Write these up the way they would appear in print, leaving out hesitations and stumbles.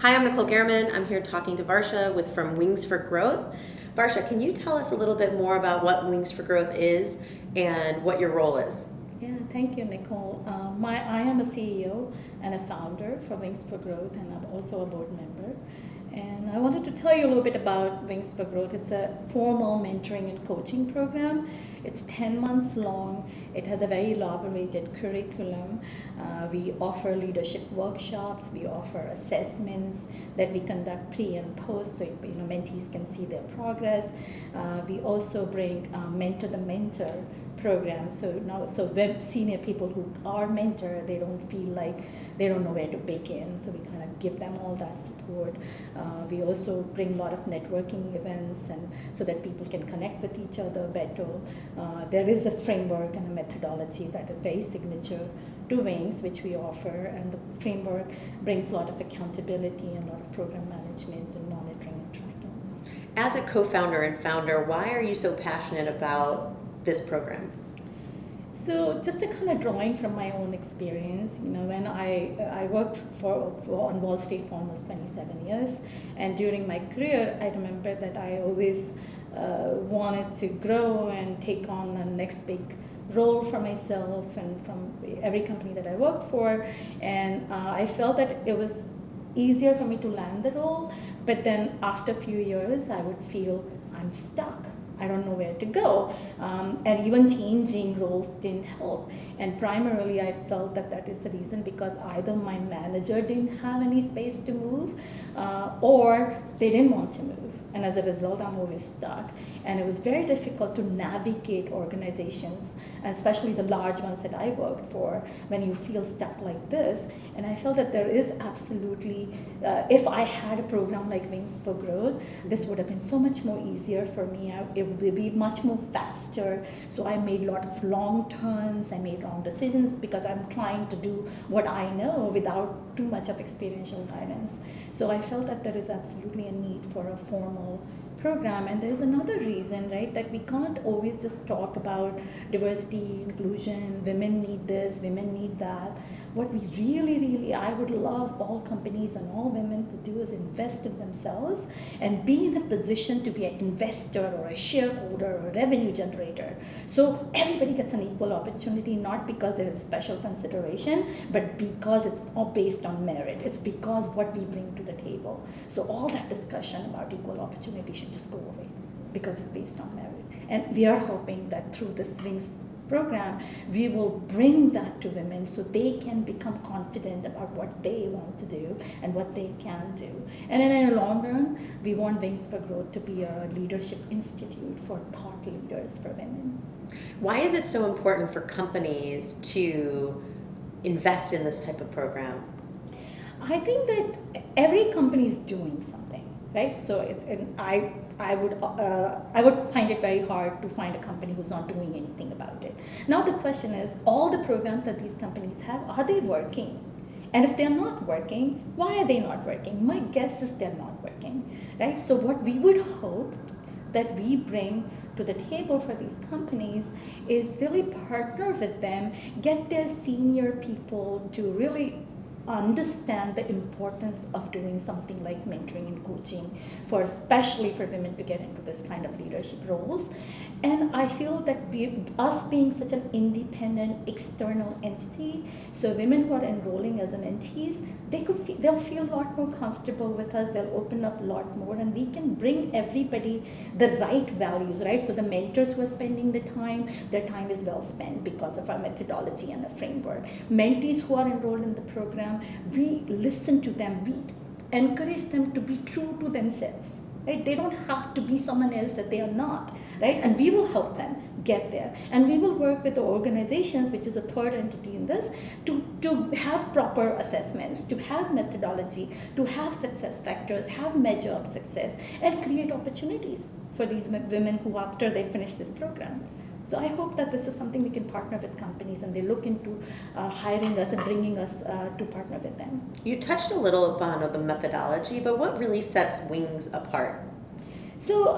Hi, I'm Nicole Gehrman. I'm here talking to Varsha from Wings for Growth. Varsha, can you tell us a little bit more about what Wings for Growth is and what your role is? Yeah, thank you, Nicole. I am a CEO and a founder for Wings for Growth, and I'm also a board member. And I wanted to tell you a little bit about Wings for Growth. It's a formal mentoring and coaching program. It's 10 months long. It has a very elaborated curriculum. We offer leadership workshops. We offer assessments that we conduct pre and post, so mentees can see their progress. We also bring mentor the mentor program. So web senior people who are mentored, they don't feel like they don't know where to begin. So we kind of give them all that support. We also bring a lot of networking events, and so that people can connect with each other better. There is a framework and a methodology that is very signature to Wings, which we offer, and the framework brings a lot of accountability and a lot of program management and monitoring and tracking. As a co-founder and founder, why are you so passionate about this program? So just a kind of drawing from my own experience, when I worked on Wall Street for almost 27 years, and during my career, I remember that I always wanted to grow and take on the next big role for myself and from every company that I worked for, and I felt that it was easier for me to land the role, but then after a few years, I would feel I'm stuck. I don't know where to go, and even changing roles didn't help. And primarily, I felt that is the reason, because either my manager didn't have any space to move, or they didn't want to move. And as a result, I'm always stuck. And it was very difficult to navigate organizations, and especially the large ones that I worked for, when you feel stuck like this. And I felt that there is absolutely, if I had a program like Wings for Growth, this would have been so much more easier for me. It would be much more faster. So I made a lot of long turns, I made wrong decisions, because I'm trying to do what I know without too much of experiential guidance. So I felt that there is absolutely a need for a formal program. And there's another reason, right, that we can't always just talk about diversity, inclusion, women need this, women need that. What we really, I would love all companies and all women to do is invest in themselves and be in a position to be an investor or a shareholder or a revenue generator. So everybody gets an equal opportunity, not because there is special consideration, but because it's all based on merit. It's because what we bring to the table. So all that discussion about equal opportunity should just go away, because it's based on merit. And we are hoping that through this Wings program, we will bring that to women so they can become confident about what they want to do and what they can do. And in the long run, we want Wings for Growth to be a leadership institute for thought leaders for women. Why is it so important for companies to invest in this type of program? I think that every company is doing something, right? So I would find it very hard to find a company who's not doing anything about it. Now the question is, all the programs that these companies have, are they working? And if they're not working, why are they not working? My guess is they're not working, right? So what we would hope that we bring to the table for these companies is really partner with them, get their senior people to really understand the importance of doing something like mentoring and coaching, especially for women to get into this kind of leadership roles. And I feel that us being such an independent external entity, so women who are enrolling as mentees, they'll feel a lot more comfortable with us. They'll open up a lot more, and we can bring everybody the right values, right? So the mentors who are spending their time is well spent because of our methodology and the framework. Mentees who are enrolled in the program, we listen to them, we encourage them to be true to themselves, right? They don't have to be someone else that they are not, right? And we will help them get there. And we will work with the organizations, which is a third entity in this, to have proper assessments, to have methodology, to have success factors, have measure of success, and create opportunities for these women who, after they finish this program. So I hope that this is something we can partner with companies, and they look into hiring us and bringing us to partner with them. You touched a little upon the methodology, but what really sets Wings apart? So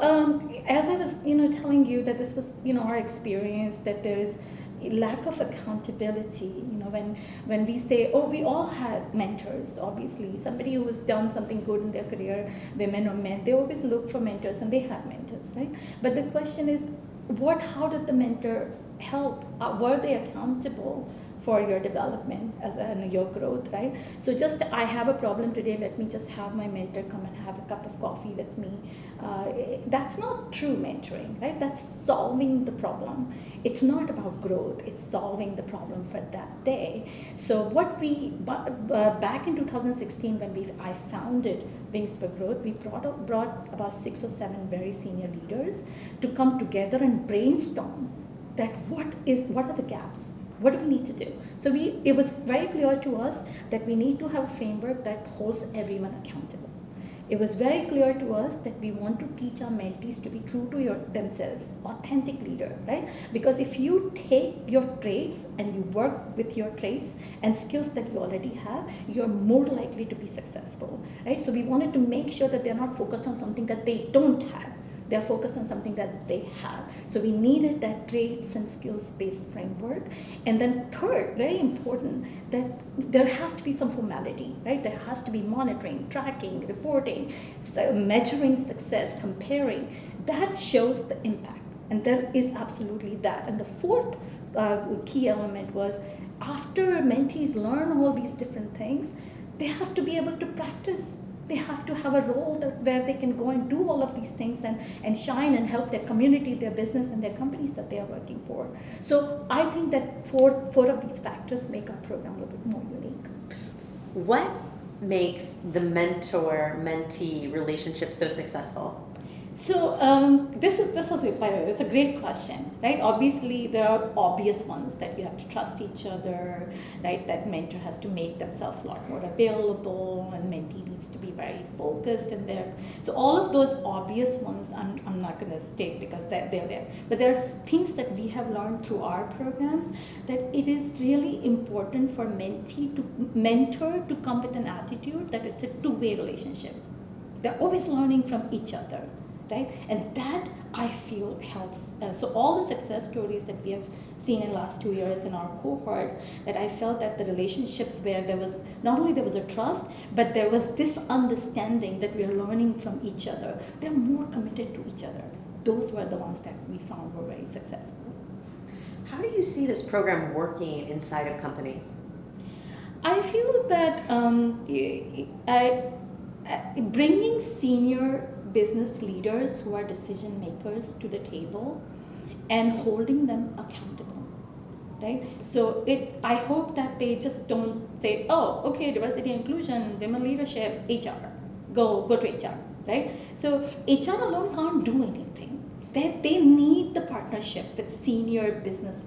as I was, telling you that this was, our experience, that there is lack of accountability. When we say, oh, we all have mentors, obviously somebody who has done something good in their career, women or men, they always look for mentors and they have mentors, right? But the question is, how did the mentor help? Were they accountable for your development and your growth, right? So just, I have a problem today, let me just have my mentor come and have a cup of coffee with me. That's not true mentoring, right? That's solving the problem. It's not about growth, it's solving the problem for that day. So what back in 2016 when I founded Wings for Growth, we brought about 6 or 7 very senior leaders to come together and brainstorm that what are the gaps? What do we need to do? So it was very clear to us that we need to have a framework that holds everyone accountable. It was very clear to us that we want to teach our mentees to be true to themselves, authentic leader, right? Because if you take your traits and you work with your traits and skills that you already have, you're more likely to be successful, right? So we wanted to make sure that they're not focused on something that they don't have. They're focused on something that they have. So we needed that traits and skills-based framework. And then third, very important, that there has to be some formality, right? There has to be monitoring, tracking, reporting, measuring success, comparing. That shows the impact. And there is absolutely that. And the fourth key element was, after mentees learn all these different things, they have to be able to practice. They have to have a role where they can go and do all of these things and shine and help their community, their business, and their companies that they are working for. So I think that four of these factors make our program a little bit more unique. What makes the mentor-mentee relationship so successful? So it's a great question, right? Obviously, there are obvious ones that you have to trust each other, right? That mentor has to make themselves a lot more available, and mentee needs to be very focused in there. So all of those obvious ones, I'm not going to state because they're there. But there's things that we have learned through our programs that it is really important for mentor to come with an attitude that it's a two-way relationship. They're always learning from each other. Right? And that, I feel, helps. So all the success stories that we have seen in the last 2 years in our cohorts, that I felt that the relationships where there was, not only there was a trust, but there was this understanding that we are learning from each other. They're more committed to each other. Those were the ones that we found were very successful. How do you see this program working inside of companies? I feel that bringing senior business leaders who are decision makers to the table and holding them accountable, right? So I hope that they just don't say, oh, okay, diversity and inclusion, women leadership, HR, go to HR, right? So HR alone can't do anything. They need the partnership with senior business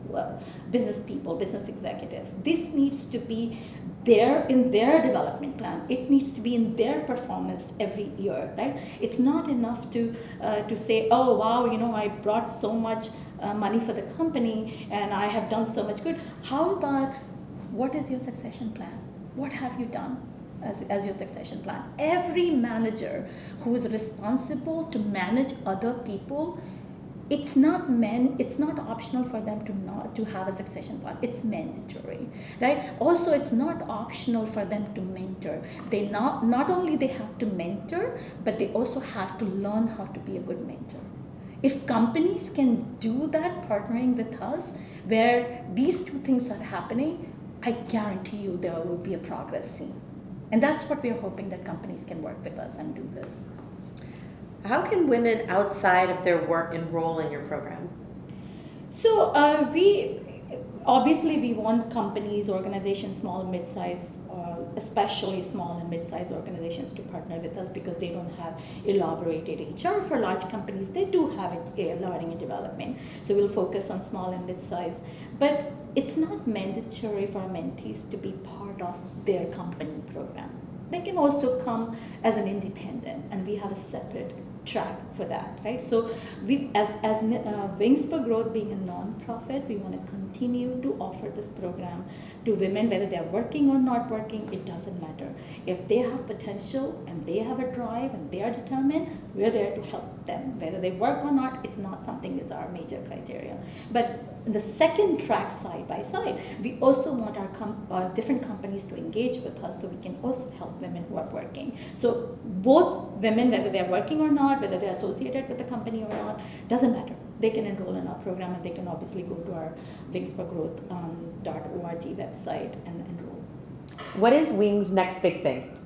people, business executives. This needs to be there in their development plan. It needs to be in their performance every year, right? It's not enough to say, oh wow, I brought so much money for the company and I have done so much good. How about, what is your succession plan? What have you done as your succession plan? Every manager who is responsible to manage other people, it's not optional for them to have a succession plan. It's mandatory, right? Also, it's not optional for them to mentor. They not only they have to mentor, but they also have to learn how to be a good mentor. If companies can do that, partnering with us, where these two things are happening, I guarantee you there will be a progress seen. And that's what we're hoping, that companies can work with us and do this. How can women outside of their work enroll in your program? So we want companies, organizations, small and mid-size, especially small and mid-size organizations, to partner with us because they don't have elaborated HR. For large companies, they do have learning and development. So we'll focus on small and mid-size. But it's not mandatory for mentees to be part of their company program. They can also come as an independent, and we have a separate track for that, right? So we, as Wings for Growth being a non-profit, we want to continue to offer this program to women, whether they're working or not working, it doesn't matter. If they have potential and they have a drive and they are determined, we're there to help them. Whether they work or not, it's not something that's our major criteria. But the second track, side by side, we also want our different companies to engage with us so we can also help women who are working. So both women, whether they're working or not, whether they're associated with the company or not, doesn't matter. They can enroll in our program, and they can obviously go to our wingsforgrowth.org website and enroll. What is Wings' next big thing?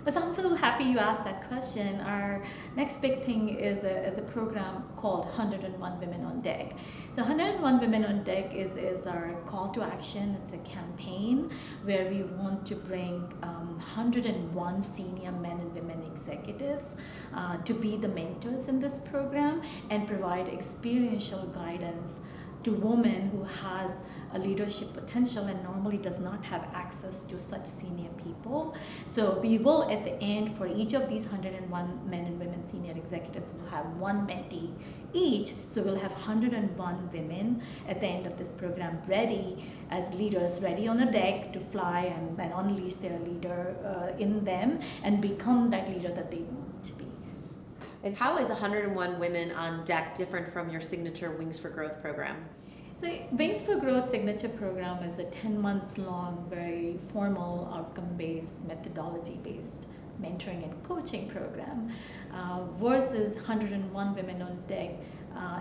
So I'm so happy you asked that question. Our next big thing is a program called 101 Women on Deck. So 101 Women on Deck is our call to action. It's a campaign where we want to bring 101 senior men and women executives to be the mentors in this program and provide experiential guidance to women who has a leadership potential and normally does not have access to such senior people. So we will, at the end, for each of these 101 men and women senior executives, will have one mentee each. So we'll have 101 women at the end of this program ready as leaders, ready on a deck to fly and unleash their leader in them and become that leader that they want to be. And how is 101 Women on Deck different from your signature Wings for Growth program? So Wings for Growth signature program is a 10 months long, very formal, outcome-based, methodology-based mentoring and coaching program versus 101 Women on Deck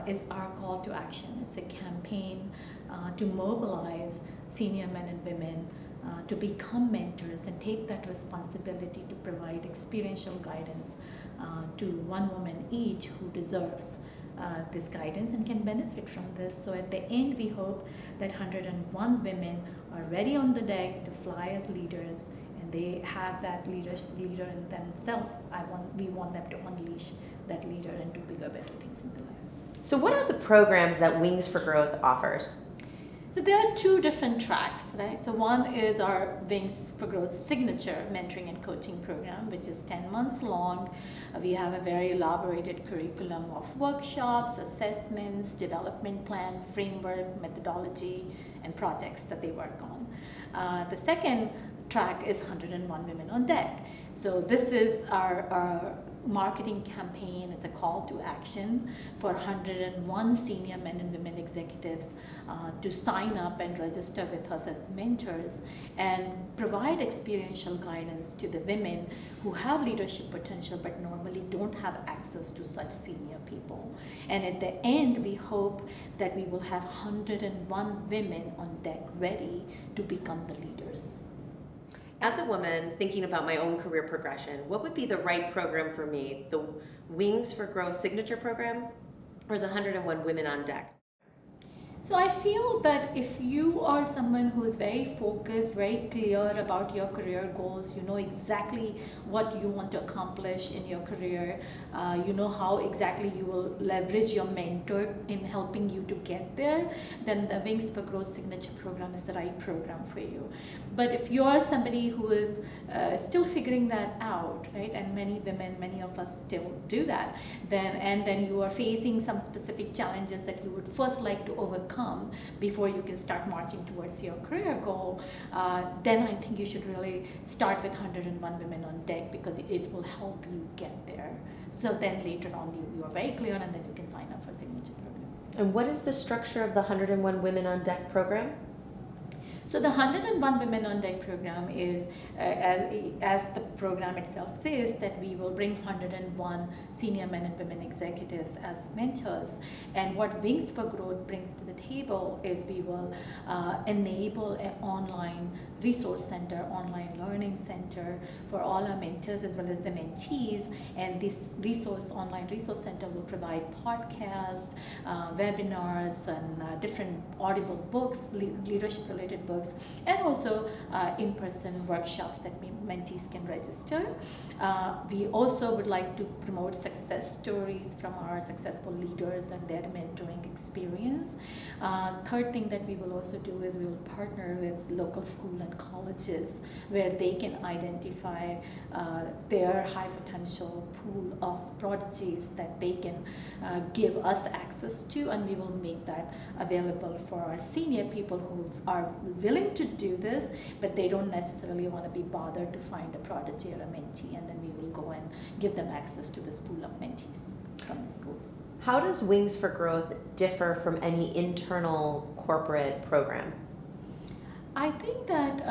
is our call to action. It's a campaign to mobilize senior men and women to become mentors and take that responsibility to provide experiential guidance to one woman each who deserves this guidance and can benefit from this. So at the end, we hope that 101 women are ready on the deck to fly as leaders, and they have that leader in themselves. We want them to unleash that leader and do bigger, better things in their life. So what are the programs that Wings for Growth offers? So there are two different tracks, right? So one is our Wings for Growth signature mentoring and coaching program, which is 10 months long. We have a very elaborated curriculum of workshops, assessments, development plan, framework, methodology, and projects that they work on. The second track is 101 Women on Deck. So this is our marketing campaign. It's a call to action for 101 senior men and women executives to sign up and register with us as mentors and provide experiential guidance to the women who have leadership potential but normally don't have access to such senior people. And at the end, we hope that we will have 101 women on deck ready to become the leaders. As a woman thinking about my own career progression, what would be the right program for me? The Wings for Growth signature program or the 101 Women on Deck? So I feel that if you are someone who is very focused, very clear about your career goals, you know exactly what you want to accomplish in your career, you know how exactly you will leverage your mentor in helping you to get there, then the Wings for Growth signature program is the right program for you. But if you are somebody who is still figuring that out, right, and many women, many of us still do that, then you are facing some specific challenges that you would first like to overcome before you can start marching towards your career goal, then I think you should really start with 101 Women on Deck because it will help you get there. So then later on you are very clear and then you can sign up for a signature program. And what is the structure of the 101 Women on Deck program? So the 101 Women on Deck program is, as the program itself says, that we will bring 101 senior men and women executives as mentors. And what Wings for Growth brings to the table is we will enable an online resource center, online learning center for all our mentors as well as the mentees. And this online resource center will provide podcasts, webinars, and different audible books, leadership related books, and also in-person workshops that mentees can register. We also would like to promote success stories from our successful leaders and their mentoring experience. Third thing that we will also do is we will partner with local school and government colleges where they can identify their high potential pool of prodigies that they can give us access to, and we will make that available for our senior people who are willing to do this, but they don't necessarily want to be bothered to find a prodigy or a mentee, and then we will go and give them access to this pool of mentees from the school. How does Wings for Growth differ from any internal corporate program? I think that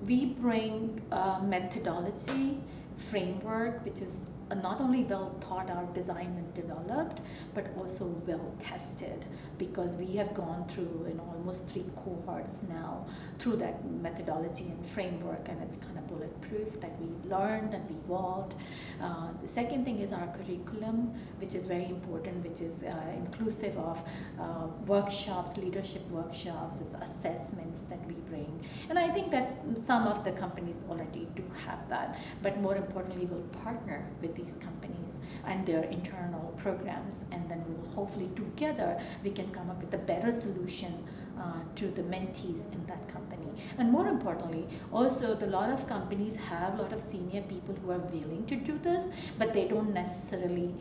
we bring a methodology, framework, which is not only well thought out, designed and developed, but also well tested, because we have gone through almost 3 cohorts now through that methodology and framework, and it's kind of bulletproof that we learned and we evolved. The second thing is our curriculum, which is very important, which is inclusive of workshops, leadership workshops, it's assessments that we bring. And I think that some of the companies already do have that, but more importantly, we'll partner with these companies and their internal programs, and then we will hopefully together we can come up with a better solution to the mentees in that company. And more importantly, also a lot of companies have a lot of senior people who are willing to do this, but they don't necessarily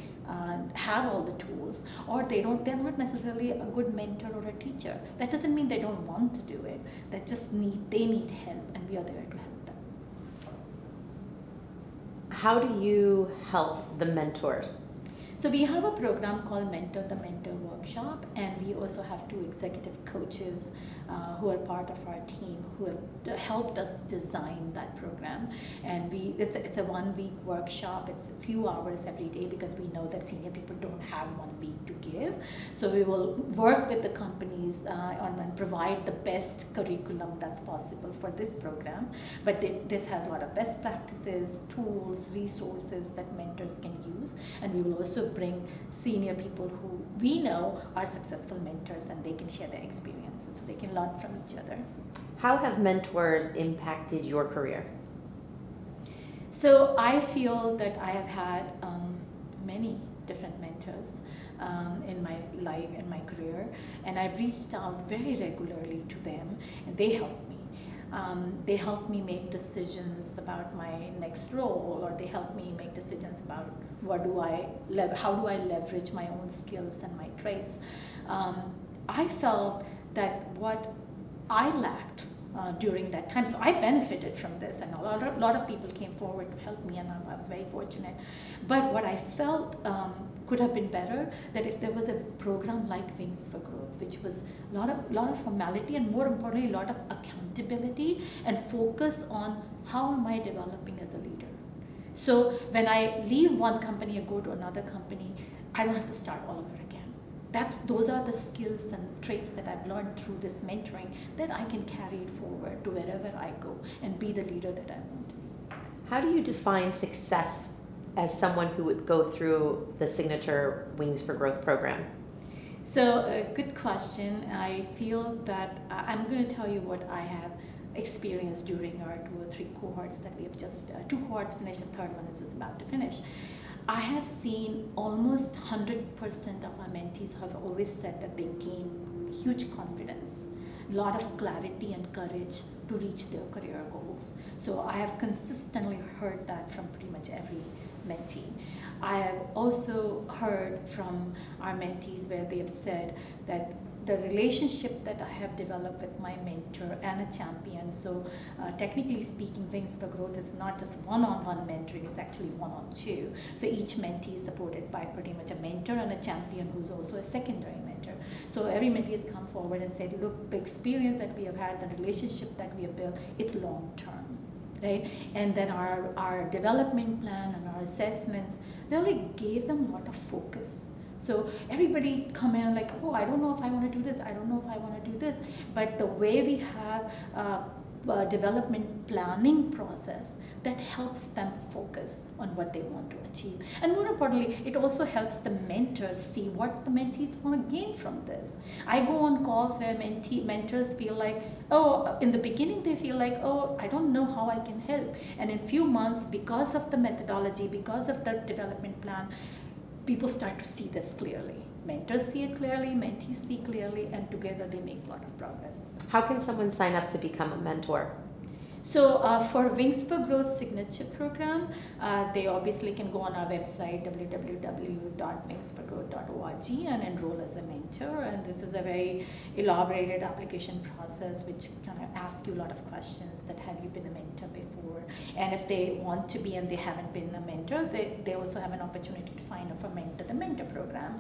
have all the tools, or they're not necessarily a good mentor or a teacher. That doesn't mean they don't want to do it. They need help, and we are there to help them. How do you help the mentors? So we have a program called Mentor the Mentor Workshop, and we also have 2 executive coaches who are part of our team who have helped us design that program. And it's a 1-week workshop. It's a few hours every day, because we know that senior people don't have 1 week to give. So we will work with the companies and provide the best curriculum that's possible for this program. But this has a lot of best practices, tools, resources that mentors can use, and we will also bring senior people who we know are successful mentors, and they can share their experiences so they can learn from each other. How have mentors impacted your career? So I feel that I have had many different mentors in my life and my career, and I've reached out very regularly to them, and they help me. They help me make decisions about my next role, or they help me make decisions about how do I leverage my own skills and my traits. I felt that what I lacked during that time, so I benefited from this, and a lot of people came forward to help me, and I was very fortunate. But what I felt could have been better, that if there was a program like Wings for Growth, which was a lot of formality, and more importantly, a lot of accountability and focus on how am I developing as a leader. So when I leave one company and go to another company, I don't have to start all over again. Those are the skills and traits that I've learned through this mentoring that I can carry it forward to wherever I go and be the leader that I want to be. How do you define success as someone who would go through the signature Wings for Growth program? So a good question. I feel that I'm going to tell you what I have experienced during our 2 or 3 cohorts that we have just, 2 cohorts finished, and 3rd one is just about to finish. I have seen almost 100% of our mentees have always said that they gain huge confidence, a lot of clarity and courage to reach their career goals. So I have consistently heard that from pretty much every mentee. I have also heard from our mentees where they have said that the relationship that I have developed with my mentor and a champion, so technically speaking, Wings for Growth is not just one-on-one mentoring, it's actually one-on-2. So each mentee is supported by pretty much a mentor and a champion who's also a secondary mentor. So every mentee has come forward and said, look, the experience that we have had, the relationship that we have built, it's long-term. Right? And then our development plan and our assessments really gave them a lot of focus. So everybody come in like, oh, I don't know if I want to do this, I don't know if I want to do this. But the way we have a development planning process that helps them focus on what they want to achieve. And more importantly, it also helps the mentors see what the mentees want to gain from this. I go on calls where mentors feel like, oh, in the beginning they feel like, oh, I don't know how I can help. And in few months, because of the methodology, because of the development plan, people start to see this clearly. Mentors see it clearly, mentees see clearly, and together they make a lot of progress. How can someone sign up to become a mentor? So for Wings for Growth signature program, they obviously can go on our website www.wingsforgrowth.org and enroll as a mentor. And this is a very elaborated application process which kind of asks you a lot of questions that have you been a mentor before? And if they want to be and they haven't been a mentor, they also have an opportunity to sign up for the mentor program.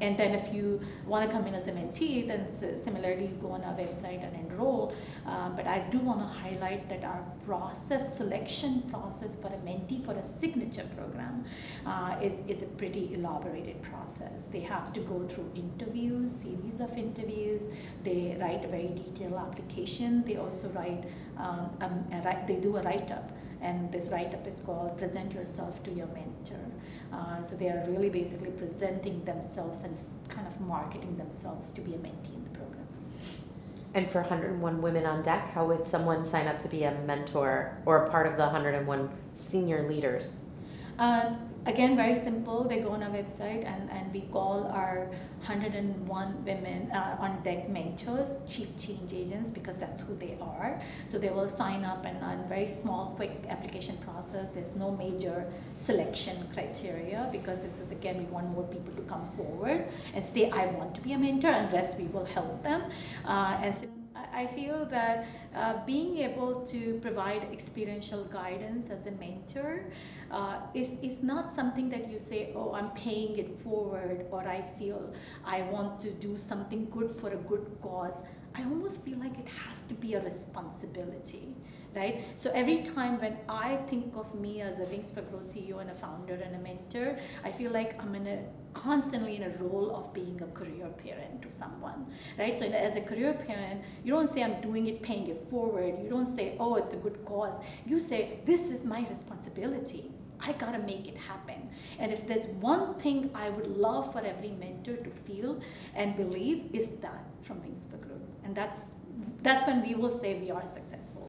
And then if you want to come in as a mentee, then similarly you go on our website and enroll. But I do want to highlight that our selection process for a mentee for a signature program is a pretty elaborated process. They have to go through series of interviews. They write a very detailed application. They also they do a write-up, and this write-up is called Present Yourself to Your Mentor. So they are really basically presenting themselves and kind of marketing themselves to be a mentee in the program. And for 101 Women on Deck, how would someone sign up to be a mentor or a part of the 101 senior leaders? Again, very simple. They go on our website and we call our 101 Women on Deck mentors chief change agents, because that's who they are. So they will sign up and a very small, quick application process. There's no major selection criteria, because this is, again, we want more people to come forward and say, I want to be a mentor, and rest we will help them. And so I feel that being able to provide experiential guidance as a mentor is not something that you say, oh, I'm paying it forward, or I feel I want to do something good for a good cause. I almost feel like it has to be a responsibility, right? So every time when I think of me as a Wings for Growth CEO and a founder and a mentor, I feel like I'm constantly in a role of being a career parent to someone, right? So as a career parent, you don't say I'm doing it, paying it forward. You don't say, oh, it's a good cause. You say, this is my responsibility. I gotta make it happen. And if there's one thing I would love for every mentor to feel and believe, is that from Wings for Growth. And that's when we will say we are successful.